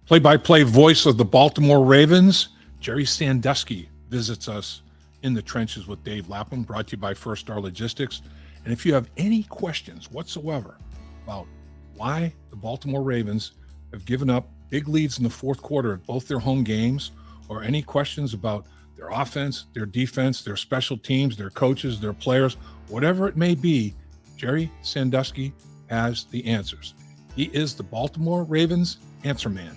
Play-by-play voice of the Baltimore Ravens, Gerry Sandusky visits us in the trenches with Dave Lapham, brought to you by First Star Logistics. And if you have any questions whatsoever about why the Baltimore Ravens have given up big leads in the fourth quarter at both their home games, or any questions about their offense, their defense, their special teams, their coaches, their players, whatever it may be, Gerry Sandusky has the answers. He is the Baltimore Ravens answer man.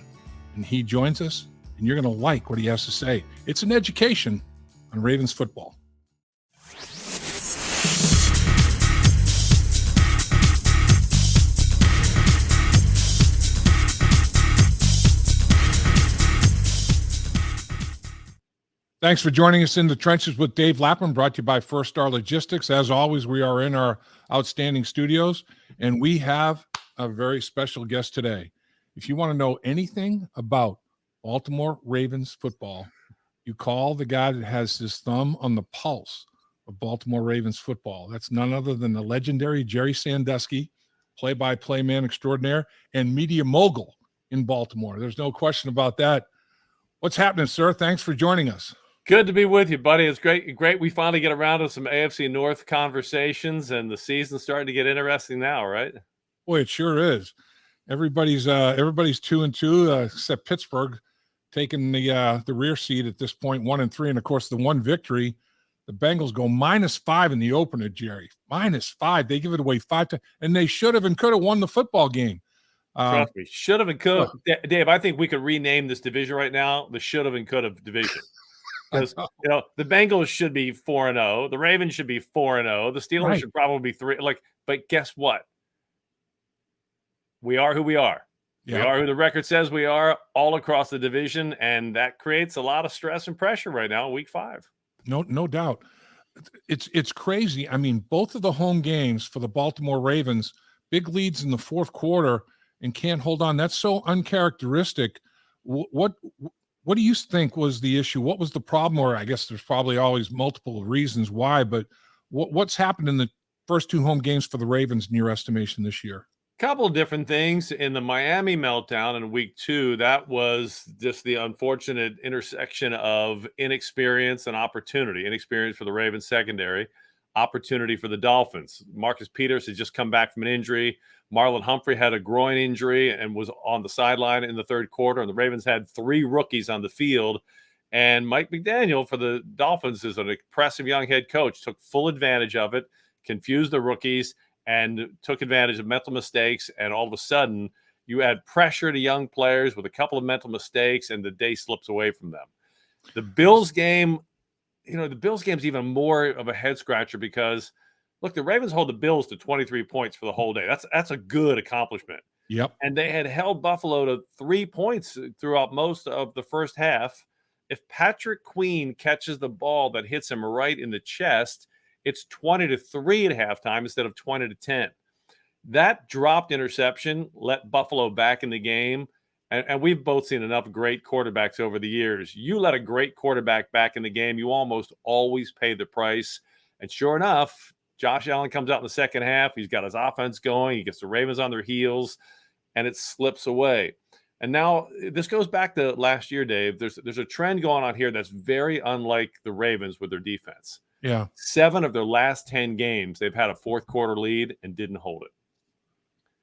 And he joins us, and you're going to like what he has to say. It's an education on Ravens football. Thanks for joining us in the trenches with Dave Lapham, brought to you by First Star Logistics. As always, we are in our outstanding studios, and we have a very special guest today. If you want to know anything about Baltimore Ravens football, you call the guy that has his thumb on the pulse of Baltimore Ravens football. That's none other than the legendary Gerry Sandusky, play-by-play man extraordinaire and media mogul in Baltimore. There's no question about that. What's happening, sir? Thanks for joining us. Good to be with you, buddy. It's great. We finally get around to some AFC North conversations, and the season's starting to get interesting now, right? Boy, it sure is. Everybody's 2-2, except Pittsburgh, taking the rear seat at this point, 1-3, and of course the one victory. The Bengals go -5 in the opener, Gerry. -5. They give it away 5 times, and they should have and could have won the football game. Trust me, should have and could have. Dave, I think we could rename this division right now the should have and could have division. Because the Bengals should be 4-0, the Ravens should be 4-0, the Steelers should probably be 3. But guess what? We are who we are. Yep. We are who the record says we are all across the division, and that creates a lot of stress and pressure right now in week 5. No doubt. It's crazy. I mean, both of the home games for the Baltimore Ravens, big leads in the fourth quarter and can't hold on. That's so uncharacteristic. What do you think was the issue? What was the problem? Or I guess there's probably always multiple reasons why, but what's happened in the first 2 home games for the Ravens in your estimation this year? Couple of different things. In the Miami meltdown in week 2, that was just the unfortunate intersection of inexperience and opportunity. Inexperience for the Ravens secondary, opportunity for the Dolphins. Marcus Peters had just come back from an injury. Marlon Humphrey had a groin injury and was on the sideline in the third quarter, and the Ravens had 3 rookies on the field. And Mike McDaniel for the Dolphins is an impressive young head coach, took full advantage of it, confused the rookies, and took advantage of mental mistakes, and all of a sudden you add pressure to young players with a couple of mental mistakes, and the day slips away from them. The Bills game, the Bills game's even more of a head scratcher because, look, the Ravens hold the Bills to 23 points for the whole day. That's a good accomplishment. Yep. And they had held Buffalo to 3 points throughout most of the first half. If Patrick Queen catches the ball that hits him right in the chest, it's 20-3 at halftime instead of 20-10. That dropped interception let Buffalo back in the game. And we've both seen enough great quarterbacks over the years. You let a great quarterback back in the game, you almost always pay the price. And sure enough, Josh Allen comes out in the second half. He's got his offense going. He gets the Ravens on their heels, and it slips away. And now this goes back to last year, Dave. There's a trend going on here that's very unlike the Ravens with their defense. Yeah. 7 of their last 10 games, they've had a fourth quarter lead and didn't hold it.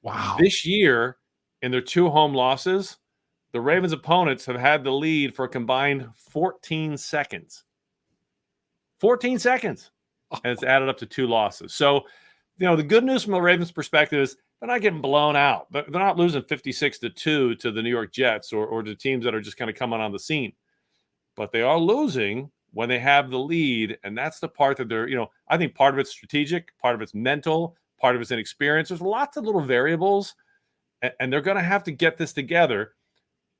Wow. This year, in their 2 home losses, the Ravens' opponents have had the lead for a combined 14 seconds. 14 seconds. And it's added up to 2 losses. So, the good news from the Ravens' perspective is they're not getting blown out. They're not losing 56-2 to the New York Jets or to teams that are just kind of coming on the scene. But they are losing when they have the lead, and that's the part that they're, I think part of it's strategic, part of it's mental, part of it's inexperience. There's lots of little variables, and they're going to have to get this together.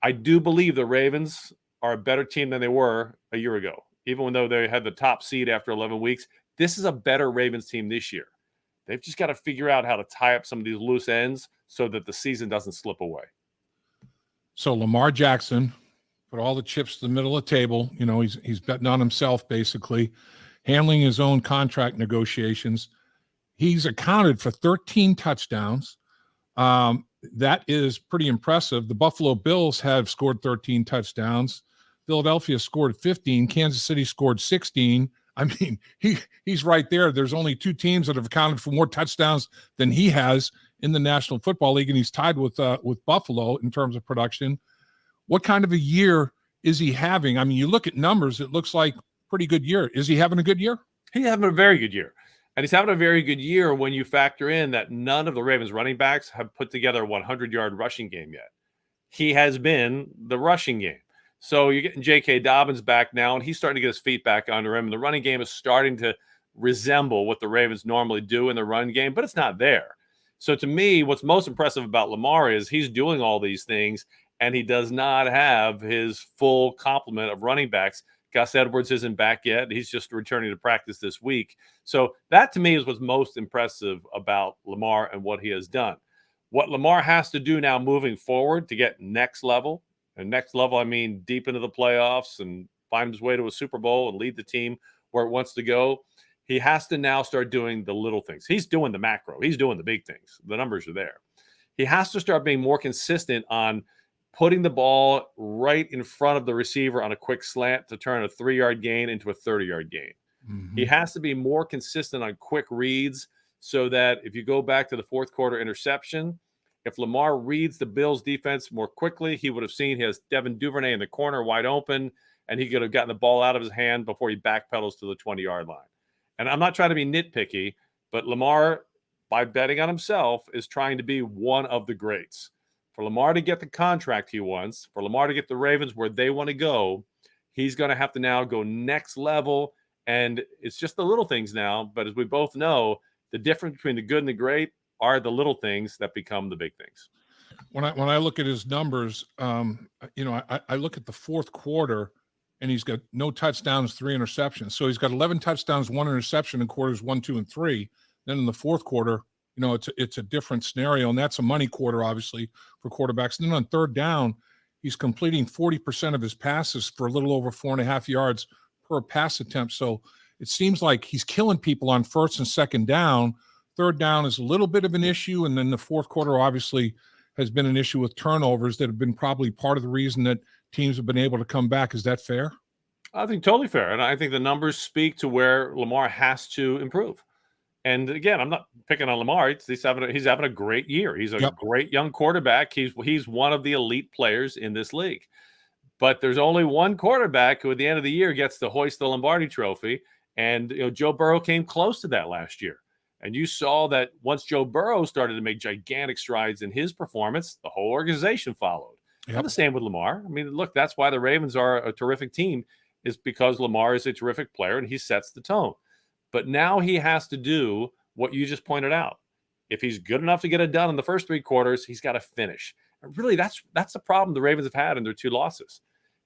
I do believe the Ravens are a better team than they were a year ago, even though they had the top seed after 11 weeks. This is a better Ravens team this year. They've just got to figure out how to tie up some of these loose ends so that the season doesn't slip away. So Lamar Jackson put all the chips to the middle of the table. He's betting on himself, basically, handling his own contract negotiations. He's accounted for 13 touchdowns. that is pretty impressive. The Buffalo Bills have scored 13 touchdowns. Philadelphia scored 15. Kansas City scored 16. I mean, he's right there. There's only two teams that have accounted for more touchdowns than he has in the National Football League, and he's tied with Buffalo in terms of production. What kind of a year is he having? I mean, you look at numbers, it looks like pretty good year. Is he having a good year? He's having a very good year. And he's having a very good year when you factor in that none of the Ravens running backs have put together a 100-yard rushing game yet. He has been the rushing game. So you're getting J.K. Dobbins back now, and he's starting to get his feet back under him. And the running game is starting to resemble what the Ravens normally do in the run game, but it's not there. So to me, what's most impressive about Lamar is he's doing all these things, and he does not have his full complement of running backs. Gus Edwards isn't back yet. He's just returning to practice this week. So that, to me, is what's most impressive about Lamar and what he has done. What Lamar has to do now moving forward to get next level, and next level, I mean deep into the playoffs and find his way to a Super Bowl and lead the team where it wants to go, he has to now start doing the little things. He's doing the macro. He's doing the big things. The numbers are there. He has to start being more consistent on putting the ball right in front of the receiver on a quick slant to turn a 3-yard gain into a 30-yard gain. Mm-hmm. He has to be more consistent on quick reads so that if you go back to the fourth quarter interception, if Lamar reads the Bills defense more quickly, he would have seen he has Devin Duvernay in the corner wide open, and he could have gotten the ball out of his hand before he backpedals to the 20-yard line. And I'm not trying to be nitpicky, but Lamar, by betting on himself, is trying to be one of the greats. For Lamar to get the contract he wants, for Lamar to get the Ravens where they want to go, he's going to have to now go next level. And it's just the little things now. But as we both know, the difference between the good and the great are the little things that become the big things. When I look at his numbers, I look at the fourth quarter, and he's got no touchdowns, 3 interceptions. So he's got 11 touchdowns, 1 interception in quarters 1, 2, and 3. Then in the fourth quarter, it's a different scenario, and that's a money quarter, obviously, for quarterbacks. And then on third down, he's completing 40% of his passes for a little over 4.5 yards per pass attempt. So it seems like he's killing people on first and second down. Third down is a little bit of an issue, and then the fourth quarter obviously has been an issue with turnovers that have been probably part of the reason that teams have been able to come back. Is that fair? I think totally fair, and I think the numbers speak to where Lamar has to improve. And again, I'm not picking on Lamar. He's having a great year. He's a great young quarterback. He's one of the elite players in this league. But there's only one quarterback who at the end of the year gets to hoist the Lombardi trophy. And Joe Burrow came close to that last year. And you saw that once Joe Burrow started to make gigantic strides in his performance, the whole organization followed. Yep. And the same with Lamar. I mean, look, that's why the Ravens are a terrific team, is because Lamar is a terrific player and he sets the tone. But now he has to do what you just pointed out. If he's good enough to get it done in the first 3 quarters, he's got to finish. And really, that's the problem the Ravens have had in their 2 losses.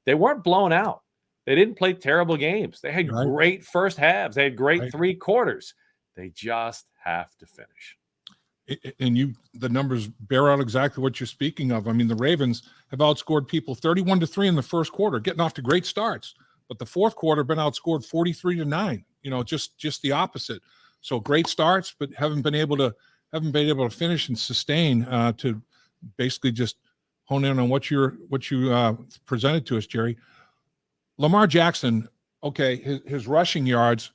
They weren't blown out. They didn't play terrible games. They had great first halves. They had great 3 quarters. They just have to finish. And the numbers bear out exactly what you're speaking of. I mean, the Ravens have outscored people 31-3 in the first quarter, getting off to great starts. But the fourth quarter been outscored 43-9. Just the opposite. So great starts, but haven't been able to finish and sustain to basically just hone in on what you presented to us, Gerry. Lamar Jackson, okay, his rushing yards,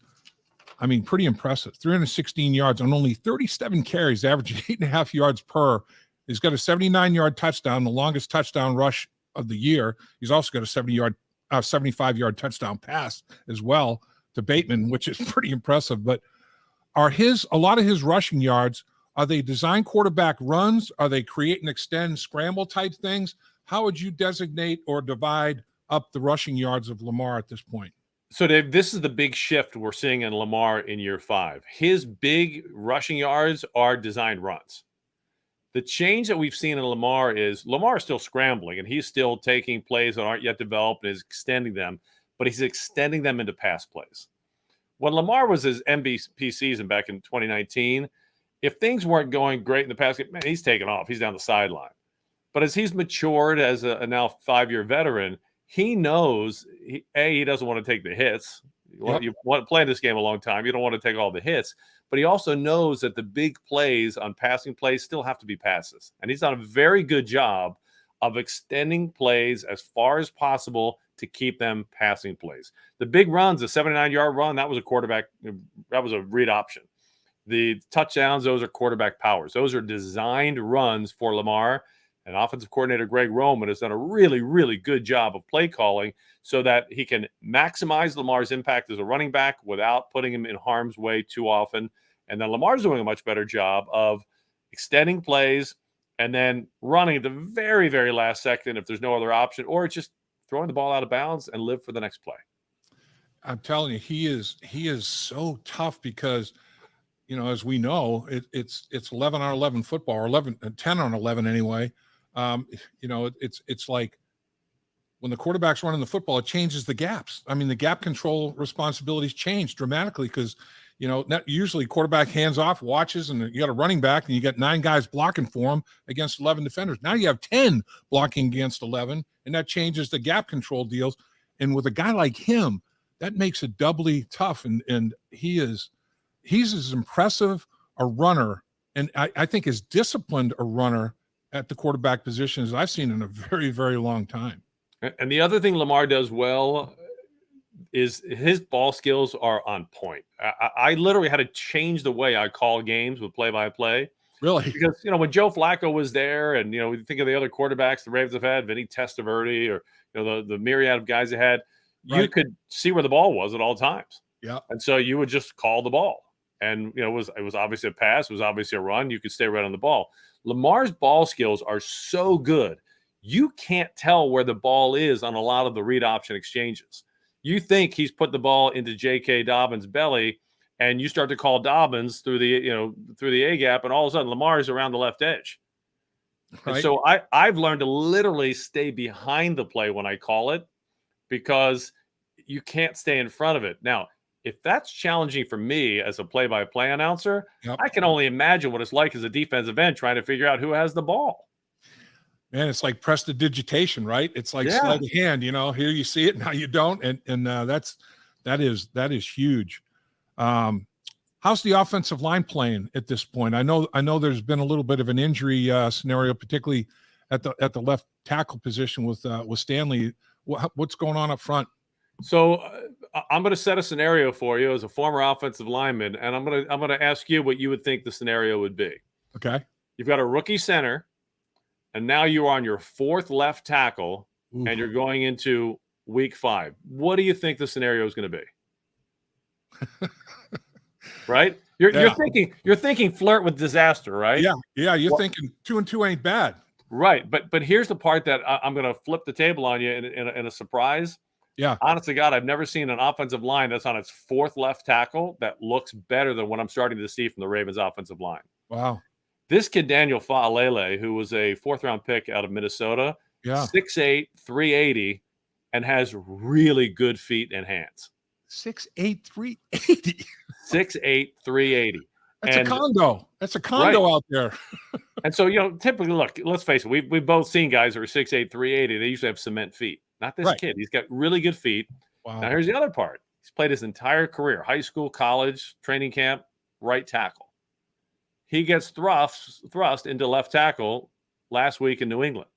I mean, pretty impressive. 316 yards on only 37 carries, averaging 8.5 yards per. He's got a 79-yard touchdown, the longest touchdown rush of the year. He's also got a 75-yard touchdown pass as well to Bateman, which is pretty impressive. But a lot of his rushing yards, are they design quarterback runs? Are they create and extend scramble type things? How would you designate or divide up the rushing yards of Lamar at this point? So, Dave, this is the big shift we're seeing in Lamar in year 5. His big rushing yards are designed runs. The change that we've seen in Lamar is still scrambling, and he's still taking plays that aren't yet developed and is extending them, but he's extending them into pass plays. When Lamar was his MVP season back in 2019, if things weren't going great in the pass game, man, he's taking off. He's down the sideline. But as he's matured as a now 5-year veteran, he knows, he doesn't want to take the hits. You want to play this game a long time. You don't want to take all the hits. But he also knows that the big plays on passing plays still have to be passes. And he's done a very good job of extending plays as far as possible to keep them passing plays. The big runs, the 79-yard run, that was a read option. The touchdowns, those are quarterback powers. Those are designed runs for Lamar. And offensive coordinator Greg Roman has done a really, really good job of play calling so that he can maximize Lamar's impact as a running back without putting him in harm's way too often. And then Lamar's doing a much better job of extending plays and then running at the very, very last second if there's no other option, or just throwing the ball out of bounds and live for the next play. I'm telling you, he is so tough because, as we know, it's 11 on 11 football, or 10 on 11 anyway. It's like when the quarterback's running the football, it changes the gaps. I mean, the gap control responsibilities change dramatically because, usually quarterback hands off, watches, and you got a running back and you got 9 guys blocking for him against 11 defenders. Now you have 10 blocking against 11, and that changes the gap control deals. And with a guy like him, that makes it doubly tough. And he's as impressive a runner, and I think as disciplined a runner at the quarterback position as I've seen in a very, very long time. And the other thing Lamar does well is his ball skills are on point. I literally had to change the way I call games with play-by-play. Really? Because, when Joe Flacco was there and, we think of the other quarterbacks the Ravens have had, Vinny Testaverde, or, the myriad of guys they had, you could see where the ball was at all times. Yeah. And so you would just call the ball. And, it was obviously a pass. It was obviously a run. You could stay right on the ball. Lamar's ball skills are so good. You can't tell where the ball is on a lot of the read option exchanges. You think he's put the ball into J.K. Dobbins' belly, and you start to call Dobbins through the A gap, and all of a sudden Lamar's around the left edge. Right. And so I've learned to literally stay behind the play when I call it, because you can't stay in front of it. Now, if that's challenging for me as a play-by-play announcer, I can only imagine what it's like as a defensive end trying to figure out who has the ball. Man, it's like prestidigitation, right? It's like sleight of hand. Here you see it, now you don't, and that is huge. How's the offensive line playing at this point? I know there's been a little bit of an injury scenario, particularly at the left tackle position with Stanley. What's going on up front? So I'm going to set a scenario for you as a former offensive lineman, and I'm going to ask you what you would think the scenario would be. Okay. You've got a rookie center, and now you're on your 4th left tackle, and you're going into week 5. What do you think the scenario is going to be? Right? You're thinking flirt with disaster, right? Yeah. You're thinking 2 and 2 ain't bad. Right. But here's the part that I'm going to flip the table on you in a surprise. Yeah. Honest to God, I've never seen an offensive line that's on its 4th left tackle that looks better than what I'm starting to see from the Ravens offensive line. Wow. This kid, Daniel Faalele, who was a 4th-round pick out of Minnesota, 6'8", 380, and has really good feet and hands. 6'8", 380. 6'8", 380. That's a condo. That's a condo out there. And so, typically, look, let's face it, we've both seen guys who are 6'8", 380. They usually have cement feet. Not this kid. He's got really good feet. Wow. Now, here's the other part. He's played his entire career, high school, college, training camp, right tackle. He gets thrust into left tackle last week in New England.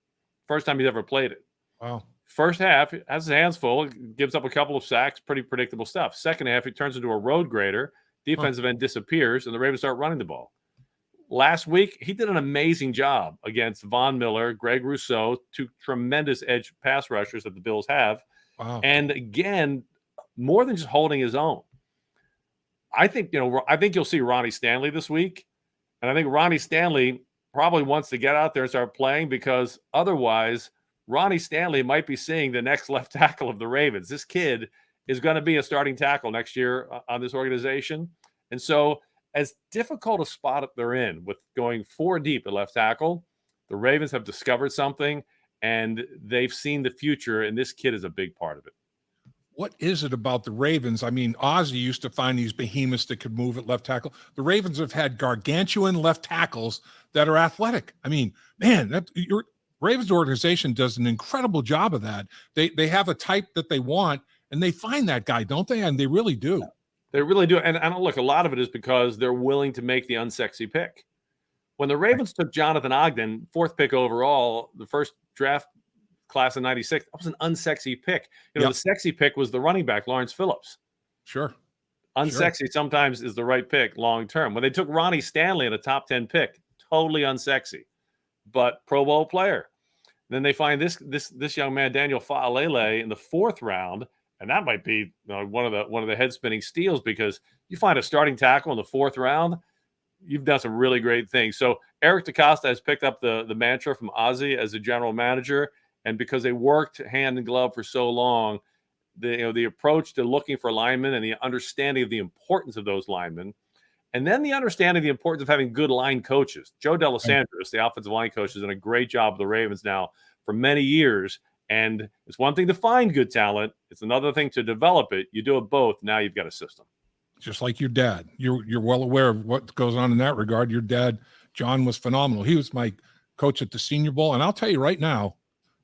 First time he's ever played it. Wow. First half, has his hands full, gives up a couple of sacks, pretty predictable stuff. Second half, he turns into a road grader. Defensive end disappears, and the Ravens start running the ball. Last week, he did an amazing job against Von Miller, Greg Rousseau, 2 tremendous edge pass rushers that the Bills have. Wow. And again, more than just holding his own. I think you'll see Ronnie Stanley this week. And I think Ronnie Stanley probably wants to get out there and start playing, because otherwise Ronnie Stanley might be seeing the next left tackle of the Ravens. This kid is going to be a starting tackle next year on this organization. And so as difficult a spot they're in with going 4 deep at left tackle, the Ravens have discovered something, and they've seen the future, and this kid is a big part of it. What is it about the Ravens? I mean, Ozzie used to find these behemoths that could move at left tackle. The Ravens have had gargantuan left tackles that are athletic. I mean, man, your Ravens organization does an incredible job of that. They have a type that they want, And they find that guy, don't they? And they really do. They really do. And look, a lot of it is because they're willing to make the unsexy pick. When the Ravens took Jonathan Ogden, 4th pick overall, the first draft class of 96, that was an unsexy pick. The sexy pick was the running back, Lawrence Phillips. Sure. Unsexy sometimes is the right pick long term. When they took Ronnie Stanley in a top 10 pick, totally unsexy, but Pro Bowl player. Then they find this young man, Daniel Fa'alele, in the 4th round, and that might be one of the head spinning steals, because you find a starting tackle in the 4th round, you've done some really great things. So Eric DaCosta has picked up the mantra from Ozzie as a general manager, and because they worked hand in glove for so long, the approach to looking for linemen and the understanding of the importance of those linemen, and then the understanding of the importance of having good line coaches. Joe D'Alessandris, the offensive line coach, has done a great job with the Ravens now for many years. And it's one thing to find good talent. It's another thing to develop it. You do it both. Now you've got a system. Just like your dad. You're well aware of what goes on in that regard. Your dad, John, was phenomenal. He was my coach at the Senior Bowl. And I'll tell you right now,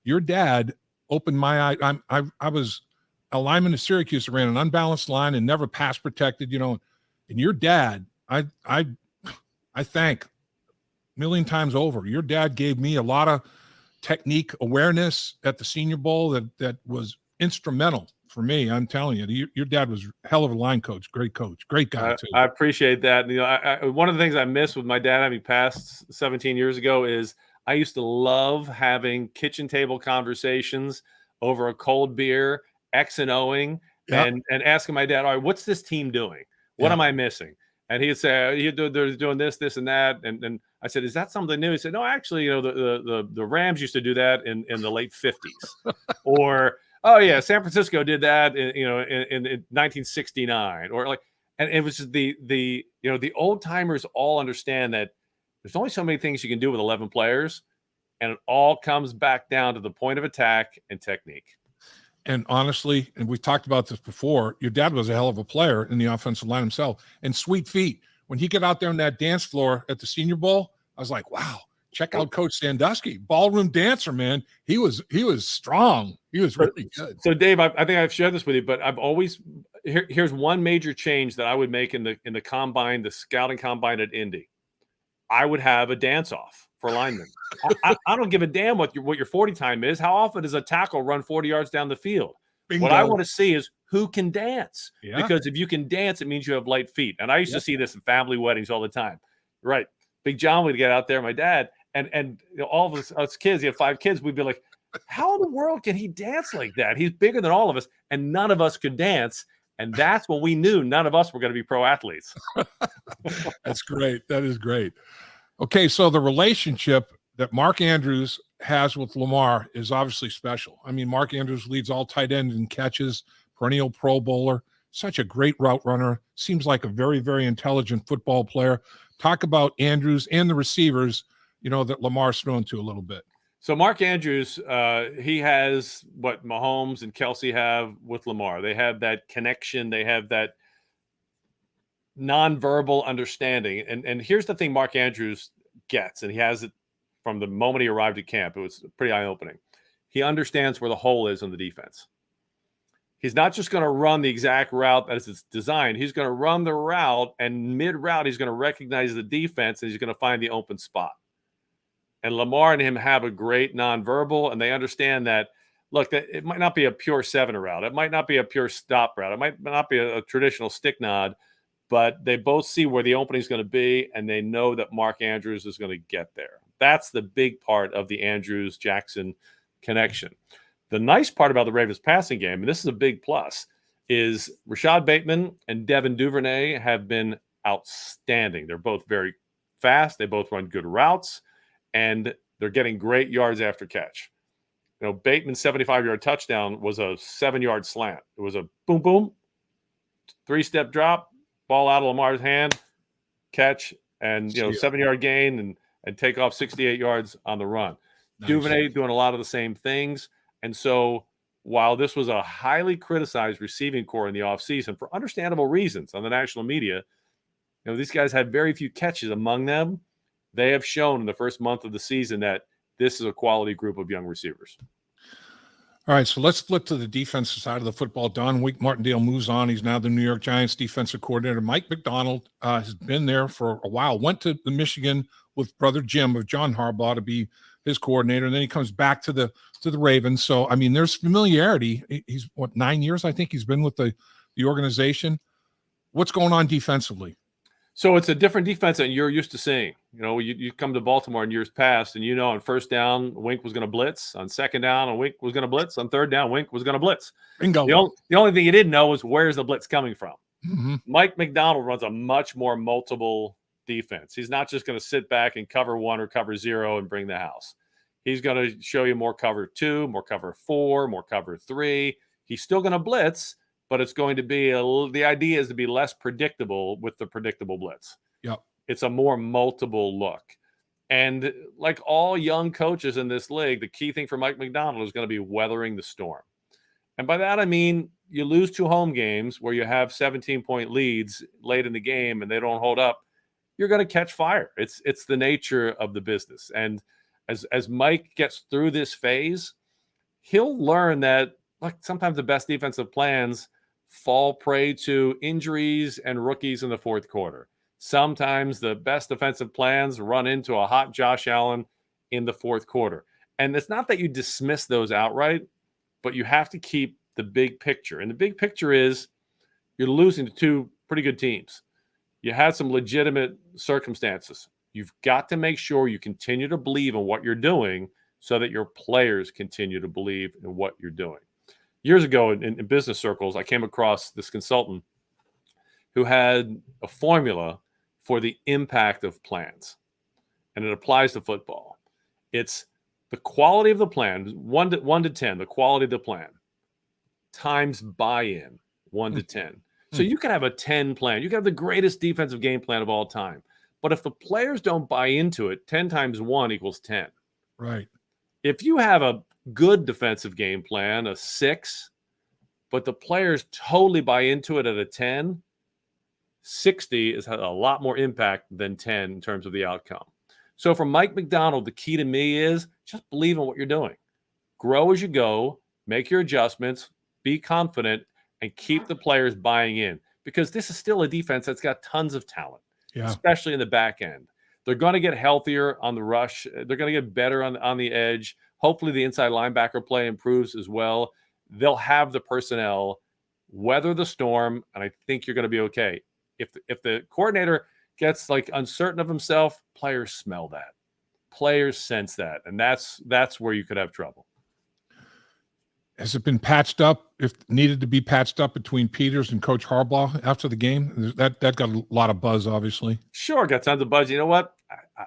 your dad opened my eye. I was a lineman at Syracuse, ran an unbalanced line and never pass protected, and your dad, I thank a million times over. Your dad gave me a lot of technique awareness at the Senior Bowl that was instrumental for me. I'm telling you, your dad was a hell of a line coach, great guy too. I appreciate that. One of the things I miss with my dad having passed 17 years ago is I used to love having kitchen table conversations over a cold beer, X and O'ing, and asking my dad, all right, what's this team doing? What am I missing? And he'd say, they're doing this, and that. And I said, is that something new? He said, no, actually, the Rams used to do that in the late 50s. Or, oh yeah, San Francisco did that in 1969. Or like, and it was just the old timers all understand that there's only so many things you can do with 11 players, and it all comes back down to the point of attack and technique. And honestly, and we've talked about this before, your dad was a hell of a player in the offensive line himself. And sweet feet. When he got out there on that dance floor at the Senior Bowl, I was like, wow, check out Coach Sandusky. Ballroom dancer, man. He was strong. He was really good. So Dave, I think I've shared this with you, but I've always here's one major change that I would make in the combine, the scouting combine at Indy. I would have a dance off for linemen. I don't give a damn what your 40 time is. How often does a tackle run 40 yards down the field? Bingo. What I want to see is who can dance. Yeah. Because if you can dance, it means you have light feet. And I used to see this in family weddings all the time. Right. Big John would get out there, my dad, and all of us kids, he had 5 kids, we'd be like, how in the world can he dance like that? He's bigger than all of us, and none of us could dance. And that's when we knew none of us were going to be pro athletes. That's great. That is great. Okay, so the relationship that Mark Andrews has with Lamar is obviously special. I mean, Mark Andrews leads all tight end in catches, perennial Pro Bowler, such a great route runner, seems like a very, very intelligent football player. Talk about Andrews and the receivers, that Lamar's thrown to a little bit. So Mark Andrews, he has what Mahomes and Kelsey have with Lamar. They have that connection. They have that nonverbal understanding. And here's the thing Mark Andrews gets, and he has it from the moment he arrived at camp. It was pretty eye-opening. He understands where the hole is on the defense. He's not just going to run the exact route as it's designed. He's going to run the route, and mid-route, he's going to recognize the defense, and he's going to find the open spot. And Lamar and him have a great nonverbal, and they understand that, look, that it might not be a pure 7 route. It might not be a pure stop route. It might not be a traditional stick nod, but they both see where the opening is going to be, and they know that Mark Andrews is going to get there. That's the big part of the Andrews-Jackson connection. The nice part about the Ravens passing game, and this is a big plus, is Rashad Bateman and Devin Duvernay have been outstanding. They're both very fast. They both run good routes, and they're getting great yards after catch. Bateman's 75-yard touchdown was a 7-yard slant. It was a boom, boom, 3-step drop, ball out of Lamar's hand, catch, and 7-yard gain and take off 68 yards on the run. Nice. Duvernay doing a lot of the same things. And so while this was a highly criticized receiving core in the offseason for understandable reasons on the national media, these guys had very few catches among them. They have shown in the first month of the season that this is a quality group of young receivers. All right, so let's flip to the defensive side of the football. Don Wink Martindale moves on. He's now the New York Giants defensive coordinator. Mike Macdonald has been there for a while. Went to the Michigan with brother Jim of John Harbaugh to be his coordinator, and then he comes back to the Ravens. So I mean, there's familiarity. He's 9 years, I think, he's been with the organization. What's going on defensively? So it's a different defense than you're used to seeing. You come to Baltimore in years past, and on first down, Wink was going to blitz. On second down, Wink was going to blitz. On third down, Wink was going to blitz. Bingo. The only thing you didn't know was where's the blitz coming from. Mm-hmm. Mike Macdonald runs a much more multiple defense. He's not just going to sit back and cover one or cover zero and bring the house. He's going to show you more cover 2, more cover 4, more cover 3. He's still going to blitz, but it's going to be the idea is to be less predictable with the predictable blitz. Yep. It's a more multiple look. And like all young coaches in this league, the key thing for Mike Macdonald is going to be weathering the storm. And by that, I mean, you lose 2 home games where you have 17-point leads late in the game and they don't hold up. You're going to catch fire. It's the nature of the business. And as Mike gets through this phase, he'll learn that sometimes the best defensive plans fall prey to injuries and rookies in the fourth quarter. Sometimes the best defensive plans run into a hot Josh Allen in the fourth quarter. And it's not that you dismiss those outright, but you have to keep the big picture. And the big picture is you're losing to 2 pretty good teams. You had some legitimate circumstances. You've got to make sure you continue to believe in what you're doing so that your players continue to believe in what you're doing. Years ago in business circles, I came across this consultant who had a formula for the impact of plans, and it applies to football. It's the quality of the plan, 1 to 10, the quality of the plan, times buy-in, 1 to 10. So you can have a 10 plan. You can have the greatest defensive game plan of all time. But if the players don't buy into it, 10 times 1 equals 10. Right. If you have a good defensive game plan, a 6, but the players totally buy into it at a 10, 60 has had a lot more impact than 10 in terms of the outcome. So for Mike Macdonald, the key to me is just believe in what you're doing. Grow as you go, make your adjustments, be confident, and keep the players buying in, because this is still a defense that's got tons of talent, especially in the back end. They're going to get healthier on the rush. They're going to get better on the edge. Hopefully the inside linebacker play improves as well. They'll have the personnel, weather the storm, and I think you're going to be okay. If the coordinator gets uncertain of himself, players smell that. Players sense that, and that's where you could have trouble. Has it been patched up, if needed to be patched up, between Peters and Coach Harbaugh after the game? That got a lot of buzz, obviously. Sure, got tons of buzz. You know what?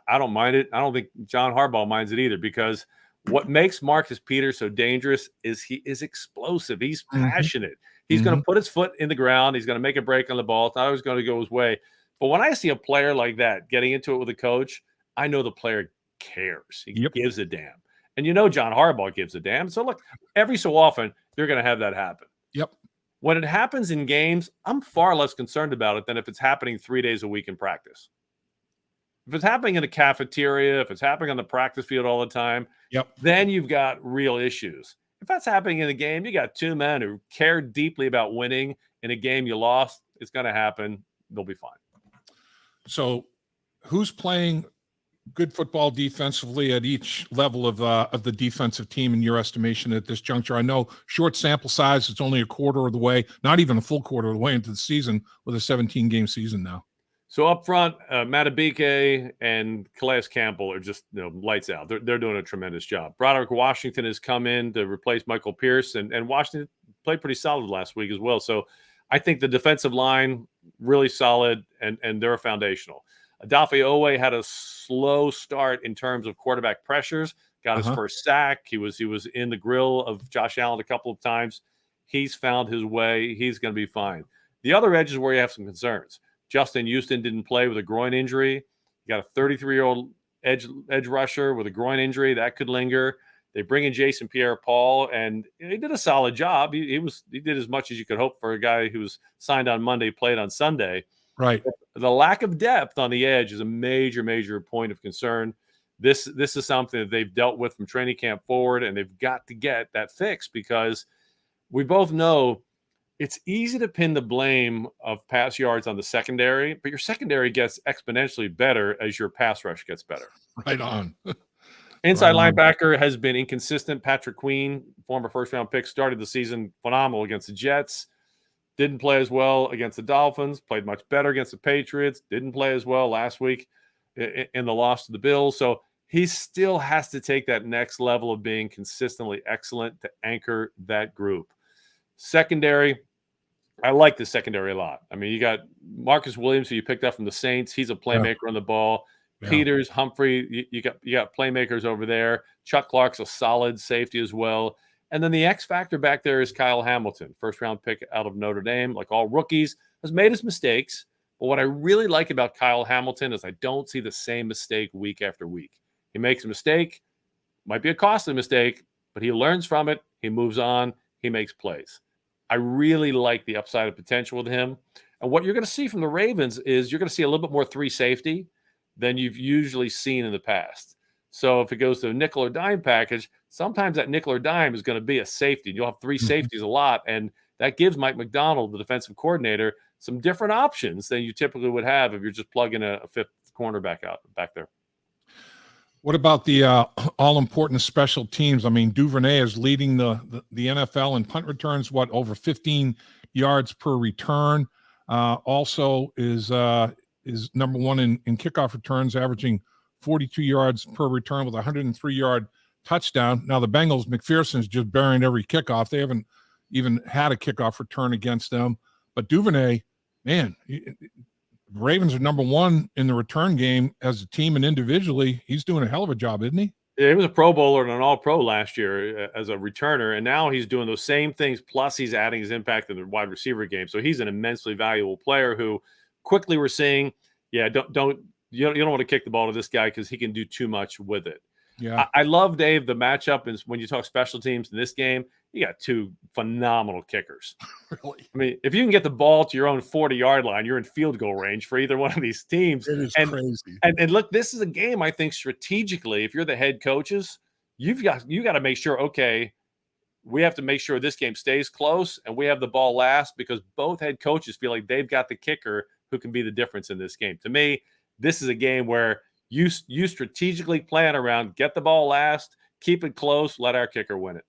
I don't mind it. I don't think John Harbaugh minds it either, because what makes Marcus Peters so dangerous is he is explosive. He's passionate. He's going to put his foot in the ground. He's going to make a break on the ball. It's not always going to go his way. But when I see a player like that getting into it with a coach, I know the player cares. He gives a damn. And John Harbaugh gives a damn. So look, every so often, you're going to have that happen. Yep. When it happens in games, I'm far less concerned about it than if it's happening 3 days a week in practice. If it's happening in the cafeteria, if it's happening on the practice field all the time, then you've got real issues. If that's happening in the game, you got 2 men who care deeply about winning in a game you lost. It's going to happen. They'll be fine. So who's playing good football defensively at each level of the defensive team in your estimation at this juncture? I know short sample size, it's only a quarter of the way, not even a full quarter of the way into the season with a 17-game season now. So up front, Matabike and Calais Campbell are just lights out. They're doing a tremendous job. Broderick Washington has come in to replace Michael Pierce, and Washington played pretty solid last week as well. So I think the defensive line really solid, and they're foundational. Adafe Owe had a slow start in terms of quarterback pressures. Got his first sack. He was in the grill of Josh Allen a couple of times. He's found his way. He's going to be fine. The other edge is where you have some concerns. Justin Houston didn't play with a groin injury. You got a 33-year-old edge rusher with a groin injury that could linger. They bring in Jason Pierre-Paul, and he did a solid job. He did as much as you could hope for a guy who was signed on Monday, played on Sunday. Right. The lack of depth on the edge is a major, major point of concern. This is something that they've dealt with from training camp forward, and they've got to get that fixed because we both know it's easy to pin the blame of pass yards on the secondary, but your secondary gets exponentially better as your pass rush gets better. Right on. Inside Right on. linebacker has been inconsistent. Patrick Queen, former first-round pick, started the season phenomenal against the Jets. Didn't play as well against the Dolphins. Played much better against the Patriots. Didn't play as well last week in the loss to the Bills. So he still has to take that next level of being consistently excellent to anchor that group. Secondary, I like the secondary a lot. I mean, you got Marcus Williams, who you picked up from the Saints. He's a playmaker on the ball. Yeah. Peters, Humphrey, you got playmakers over there. Chuck Clark's a solid safety as well. And then the X factor back there is Kyle Hamilton, first-round pick out of Notre Dame. Like all rookies, has made his mistakes. But what I really like about Kyle Hamilton is I don't see the same mistake week after week. He makes a mistake, might be a costly mistake, but he learns from it. He moves on. He makes plays. I really like the upside of potential with him. And what you're going to see from the Ravens is you're going to see a little bit more 3 safety than you've usually seen in the past. So if it goes to a nickel or dime package, sometimes that nickel or dime is going to be a safety. You'll have 3 safeties a lot, and that gives Mike McDonald, the defensive coordinator, some different options than you typically would have if you're just plugging a 5th cornerback out back there. What about the all-important special teams? I mean, Duvernay is leading the NFL in punt returns, over 15 yards per return. Also is number 1 in kickoff returns, averaging 42 yards per return with a 103-yard touchdown. Now, the Bengals, McPherson's just burying every kickoff. They haven't even had a kickoff return against them. But Duvernay, man, Ravens are number 1 in the return game as a team and individually. He's doing a hell of a job, isn't he? Yeah, he was a Pro Bowler and an All-Pro last year as a returner, and now he's doing those same things, plus he's adding his impact in the wide receiver game. So he's an immensely valuable player who quickly we're seeing, you don't want to kick the ball to this guy because he can do too much with it. Yeah, I love, Dave, the matchup is when you talk special teams in this game, you got 2 phenomenal kickers. really. I mean, if you can get the ball to your own 40-yard line, you're in field goal range for either one of these teams. It is crazy. And look, this is a game, I think, strategically, if you're the head coaches, you got to make sure, okay, we have to make sure this game stays close and we have the ball last because both head coaches feel like they've got the kicker who can be the difference in this game. To me, this is a game where you strategically plan around, get the ball last, keep it close, let our kicker win it.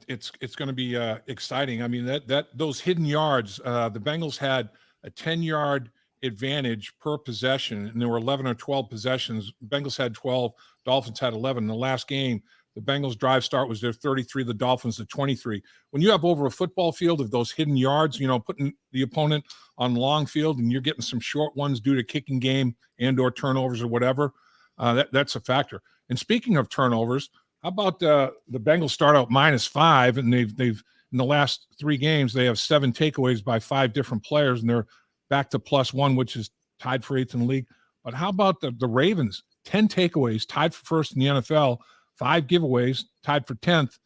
It's going to be exciting. I mean, those hidden yards, the Bengals had a 10-yard advantage per possession, and there were 11 or 12 possessions. Bengals had 12, Dolphins had 11. In the last game, the Bengals drive start was their 33, the Dolphins the 23. When you have over a football field of those hidden yards, putting the opponent on long field and you're getting some short ones due to kicking game and or turnovers or whatever, that's a factor. And speaking of turnovers, how about the Bengals start out -5, and they've in the last 3 games they have 7 takeaways by 5 different players, and they're back to +1, which is tied for 8th in the league. But how about the Ravens? 10 takeaways, tied for 1st in the NFL. 5 giveaways, tied for 10th.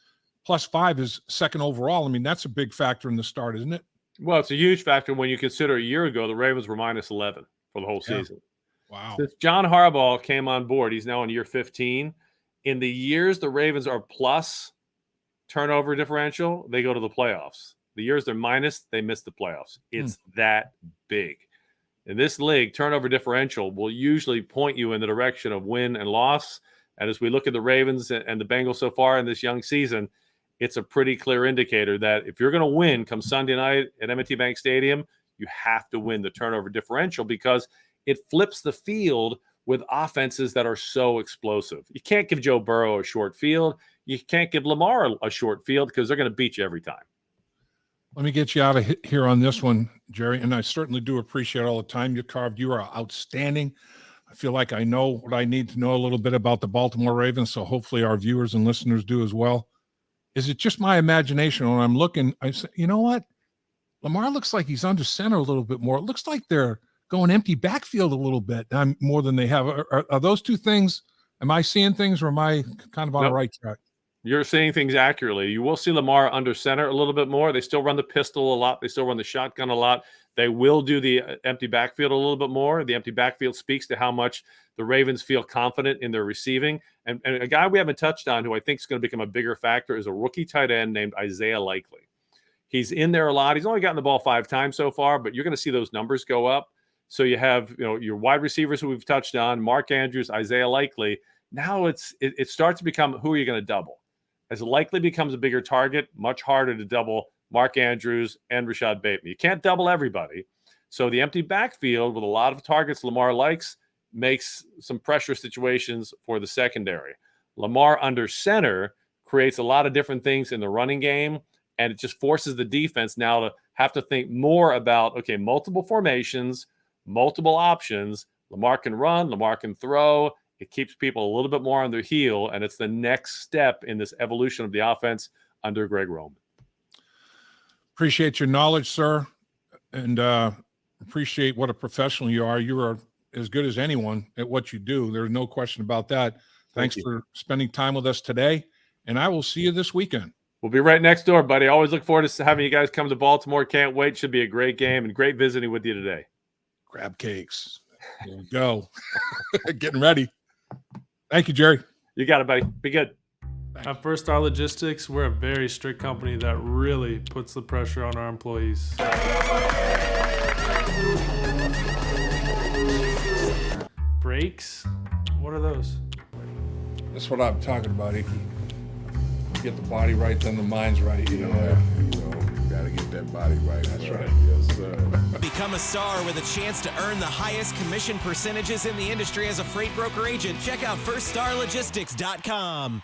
+5 is 2nd overall. I mean, that's a big factor in the start, isn't it? Well, it's a huge factor when you consider a year ago the Ravens were -11 for the whole season. Wow. Since John Harbaugh came on board, he's now in year 15. In the years the Ravens are plus turnover differential, they go to the playoffs. The years they're minus, they miss the playoffs. It's that big. In this league, turnover differential will usually point you in the direction of win and loss. And as we look at the Ravens and the Bengals so far in this young season, it's a pretty clear indicator that if you're going to win come Sunday night at M&T Bank Stadium, you have to win the turnover differential because it flips the field with offenses that are so explosive. You can't give Joe Burrow a short field. You can't give Lamar a short field because they're going to beat you every time. Let me get you out of here on this one, Gerry, and I certainly do appreciate all the time you carved. You are outstanding. I feel like I know what I need to know a little bit about the Baltimore Ravens, so hopefully our viewers and listeners do as well. Is it just my imagination when I'm looking, I say, you know what? Lamar looks like he's under center a little bit more. It looks like they're going empty backfield a little bit more than they have. Are those two things? Am I seeing things or am I kind of on the right track? You're seeing things accurately. You will see Lamar under center a little bit more. They still run the pistol a lot. They still run the shotgun a lot. They will do the empty backfield a little bit more. The empty backfield speaks to how much the Ravens feel confident in their receiving. And a guy we haven't touched on who I think is going to become a bigger factor is a rookie tight end named Isaiah Likely. He's in there a lot. He's only gotten the ball 5 times so far, but you're going to see those numbers go up. So you have, your wide receivers who we've touched on, Mark Andrews, Isaiah Likely. Now it starts to become, who are you going to double? As Likely becomes a bigger target, much harder to double Mark Andrews and Rashad Bateman. You can't double everybody. So the empty backfield with a lot of targets Lamar likes makes some pressure situations for the secondary. Lamar under center creates a lot of different things in the running game, and it just forces the defense now to have to think more about, okay, multiple formations, multiple options. Lamar can run, Lamar can throw. It keeps people a little bit more on their heel, and it's the next step in this evolution of the offense under Greg Roman. Appreciate your knowledge, sir, and appreciate what a professional you are. You are as good as anyone at what you do. There's no question about that. Thanks for spending time with us today, and I will see you this weekend. We'll be right next door, buddy. Always look forward to having you guys come to Baltimore. Can't wait. Should be a great game and great visiting with you today. Crab cakes. Here we go. Getting ready. Thank you, Gerry. You got it, buddy. Be good. At First Star Logistics, we're a very strict company that really puts the pressure on our employees. Brakes? What are those? That's what I'm talking about, Icky. Get the body right, then the mind's right. Gotta get that body right. That's right. Yes, sir. Become a star with a chance to earn the highest commission percentages in the industry as a freight broker agent. Check out firststarlogistics.com.